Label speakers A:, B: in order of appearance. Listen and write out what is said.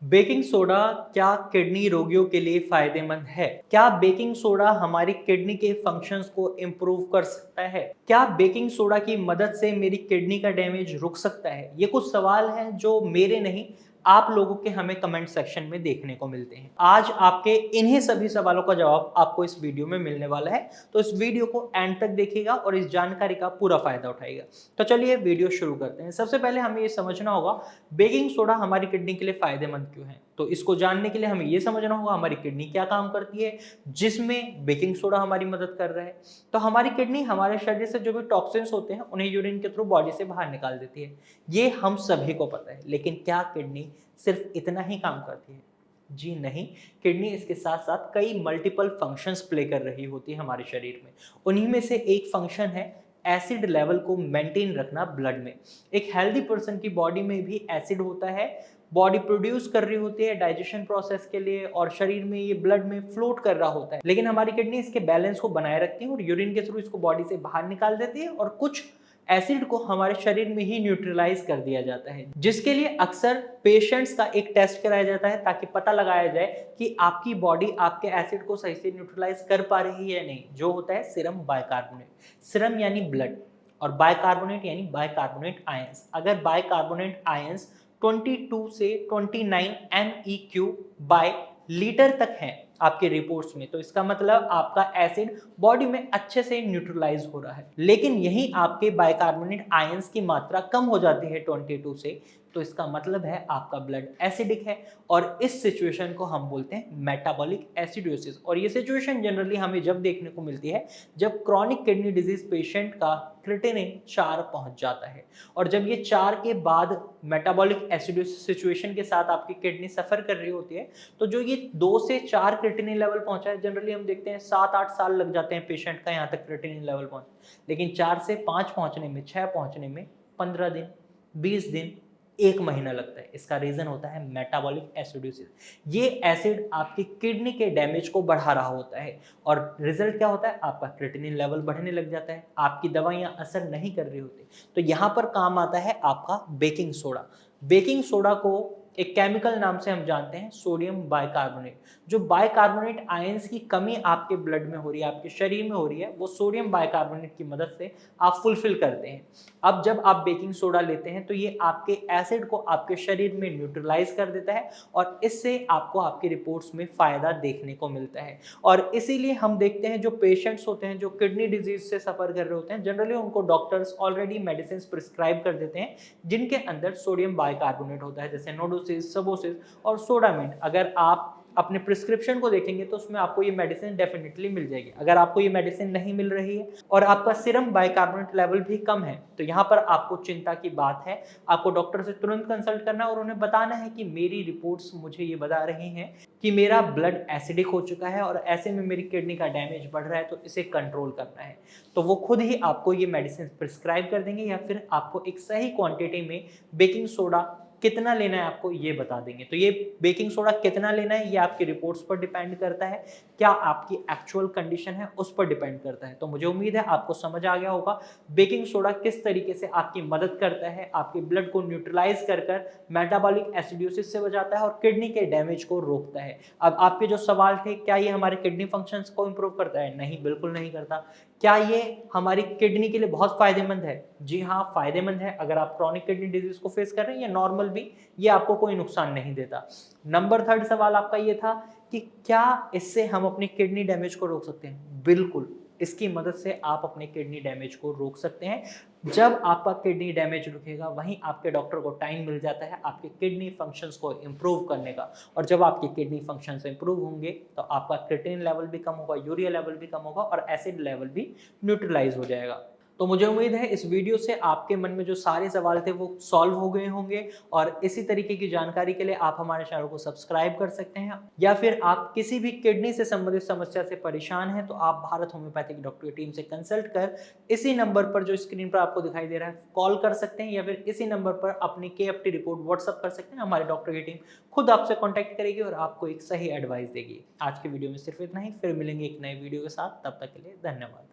A: Baking soda क्या kidney रोगियों के लिए फायदेमंद है? क्या बेकिंग सोडा हमारी किडनी के फंक्शंस को इम्प्रूव कर सकता है? क्या बेकिंग सोडा की मदद से मेरी किडनी का डैमेज रुक सकता है? ये कुछ सवाल हैं जो मेरे नहीं, आप लोगों के हमें कमेंट सेक्शन में देखने को मिलते हैं। आज आपके इन्हीं सभी सवालों का जवाब आपको इस वीडियो में मिलने वाला है, तो इस वीडियो को एंड तक देखिएगा और इस जानकारी का पूरा फायदा उठाइएगा। तो चलिए वीडियो शुरू करते हैं। सबसे पहले हमें ये समझना होगा बेकिंग सोडा हमारी किडनी के लिए फायदेमंद क्यों है। तो इसको जानने के लिए हमें ये समझना होगा हमारी किडनी क्या काम करती है जिसमें बेकिंग सोडा हमारी मदद कर रहा है। तो हमारी किडनी हमारे शरीर से जो भी टॉक्सिन्स होते हैं उन्हें यूरिन के थ्रू बॉडी से बाहर निकाल देती है। ये हम सभी को पता है, लेकिन क्या किडनी सिर्फ इतना ही काम करती है? जी नहीं। किडनी इसके साथ साथ कई मल्टीपल फंक्शंस प्ले कर रही होती है हमारे शरीर में। उन्हीं में से एक फंक्शन है एसिड लेवल को मेंटेन रखना ब्लड में। एक हेल्दी पर्सन की बॉडी में भी एसिड होता है, बॉडी प्रोड्यूस कर रही होती है डाइजेशन प्रोसेस के लिए और शरीर में ये ब्लड में फ्लोट कर रहा होता है, लेकिन हमारी किडनी इसके बैलेंस को बनाए रखती है और यूरिन के थ्रू इसको बॉडी से बाहर निकाल देती है और कुछ एसिड को हमारे शरीर में ही न्यूट्रलाइज कर दिया जाता है, जिसके लिए अक्सर पेशेंट्स का एक टेस्ट कराया जाता है ताकि पता लगाया जाए कि आपकी बॉडी आपके एसिड को सही से न्यूट्रलाइज कर पा रही है या नहीं, जो होता है सीरम बाइकार्बोनेट। सीरम यानी ब्लड और बाइकार्बोनेट यानी बाइकार्बोनेट आयंस। अगर बाइकार्बोनेट आयंस 22 से 29 MEQ बाय लीटर तक है आपके रिपोर्ट्स में, तो इसका मतलब आपका एसिड बॉडी में अच्छे से न्यूट्रलाइज हो रहा है। लेकिन यही आपके बाइकार्बोनेट आयंस की मात्रा कम हो जाती है 22 से, तो इसका मतलब है आपका ब्लड एसिडिक है और इस सिचुएशन को हम बोलते हैं मेटाबॉलिक एसिडोसिस। और ये सिचुएशन जनरली हमें जब देखने को मिलती है जब क्रॉनिक किडनी डिजीज पेशेंट का क्रिटिनिन 4 पहुंच जाता है, और जब ये 4 के बाद मेटाबॉलिक एसिडोसिस सिचुएशन के साथ आपकी किडनी सफर कर रही होती है, तो जो ये 2 से 4 क्रिटिनिन लेवल पहुंचा है, जनरली हम देखते हैं 7-8 साल लग जाते हैं पेशेंट का यहाँ तक क्रिटिनिन लेवल पहुंच, लेकिन 4 से 5 पहुंचने में, 6 पहुंचने में 15 दिन, 20 दिन, 1 महीना लगता है। इसका रीजन होता है मेटाबॉलिक एसिडोसिस। ये एसिड आपकी किडनी के डैमेज को बढ़ा रहा होता है और रिजल्ट क्या होता है, आपका क्रिएटिनिन लेवल बढ़ने लग जाता है, आपकी दवाइयां असर नहीं कर रही होती। तो यहाँ पर काम आता है आपका बेकिंग सोडा। बेकिंग सोडा को एक केमिकल नाम से हम जानते हैं सोडियम बाइकार्बोनेट। जो बाइकार्बोनेट आयंस की कमी आपके ब्लड में हो रही है, आपके शरीर में हो रही है, वो सोडियम बाइकार्बोनेट की मदद से आप फुलफिल करते हैं। अब जब आप बेकिंग सोडा लेते हैं तो ये आपके एसिड को आपके शरीर में न्यूट्रलाइज कर देता है और इससे आपको आपकी रिपोर्ट्स में फायदा देखने को मिलता है। और इसीलिए हम देखते हैं जो पेशेंट्स होते हैं जो किडनी डिजीज से सफर कर रहे होते हैं, जनरली उनको डॉक्टर्स ऑलरेडी मेडिसिन प्रिस्क्राइब कर देते हैं जिनके अंदर सोडियम बाइकार्बोनेट होता है, जैसे नोडोसिस, सबोसिस और सोडामिन। अगर आप अपने प्रिस्क्रिप्शन को देखेंगे तो उसमें आपको ये मेडिसिन डेफिनेटली मिल जाएगी। अगर आपको ये मेडिसिन नहीं मिल रही है और आपका सीरम बाइकार्बोनेट लेवल भी कम है, तो यहाँ पर आपको चिंता की बात है। आपको डॉक्टर से तुरंत कंसल्ट करना और उन्हें बताना है कि मेरी रिपोर्ट्स मुझे ये बता रही हैं कि मेरा ब्लड एसिडिक हो चुका है और ऐसे में मेरी किडनी का डैमेज बढ़ रहा है, तो इसे कंट्रोल करना है। तो वो खुद ही आपको ये मेडिसिन प्रिस्क्राइब कर देंगे या फिर आपको एक सही क्वांटिटी में बेकिंग सोडा कितना लेना है आपको ये बता देंगे। तो ये बेकिंग सोडा कितना लेना है ये आपकी रिपोर्ट्स पर डिपेंड करता है, क्या आपकी एक्चुअल कंडीशन है उस पर डिपेंड करता है। तो मुझे उम्मीद है आपको समझ आ गया होगा बेकिंग सोडा किस तरीके से आपकी मदद करता है, आपके ब्लड को न्यूट्रलाइज कर कर मेटाबॉलिक एसिडोसिस से बचाता है और किडनी के डैमेज को रोकता है। अब आपके जो सवाल थे, क्या ये हमारे किडनी फंक्शंस को इंप्रूव करता है? नहीं, बिल्कुल नहीं करता। क्या ये हमारी किडनी के लिए बहुत फायदेमंद है? जी हाँ, फायदेमंद है। अगर आप क्रॉनिक किडनी डिजीज को फेस कर रहे हैं या नॉर्मल भी, ये आपको कोई नुकसान नहीं देता। नंबर 3 सवाल आपका ये था कि क्या इससे हम अपनी किडनी डैमेज को रोक सकते हैं? बिल्कुल, इसकी मदद से आप अपने किडनी डैमेज को रोक सकते हैं। जब आपका किडनी डैमेज रुकेगा वहीं आपके डॉक्टर को टाइम मिल जाता है आपके किडनी फंक्शंस को इम्प्रूव करने का, और जब आपके किडनी फंक्शंस इम्प्रूव होंगे तो आपका क्रिएटिनिन लेवल भी कम होगा, यूरिया लेवल भी कम होगा और एसिड लेवल भी न्यूट्रलाइज हो जाएगा। तो मुझे उम्मीद है इस वीडियो से आपके मन में जो सारे सवाल थे वो सॉल्व हो गए होंगे, और इसी तरीके की जानकारी के लिए आप हमारे चैनल को सब्सक्राइब कर सकते हैं, या फिर आप किसी भी किडनी से संबंधित समस्या से परेशान हैं तो आप भारत होम्योपैथिक डॉक्टर की टीम से कंसल्ट कर इसी नंबर पर जो स्क्रीन पर आपको दिखाई दे रहा है कॉल कर सकते हैं, या फिर इसी नंबर पर अपनी KFT रिपोर्ट व्हाट्सअप कर सकते हैं। हमारे डॉक्टर की टीम खुद आपसे कॉन्टैक्ट करेगी और आपको एक सही एडवाइस देगी। आज की वीडियो में सिर्फ इतना ही, फिर मिलेंगे एक नए वीडियो के साथ। तब तक के लिए धन्यवाद।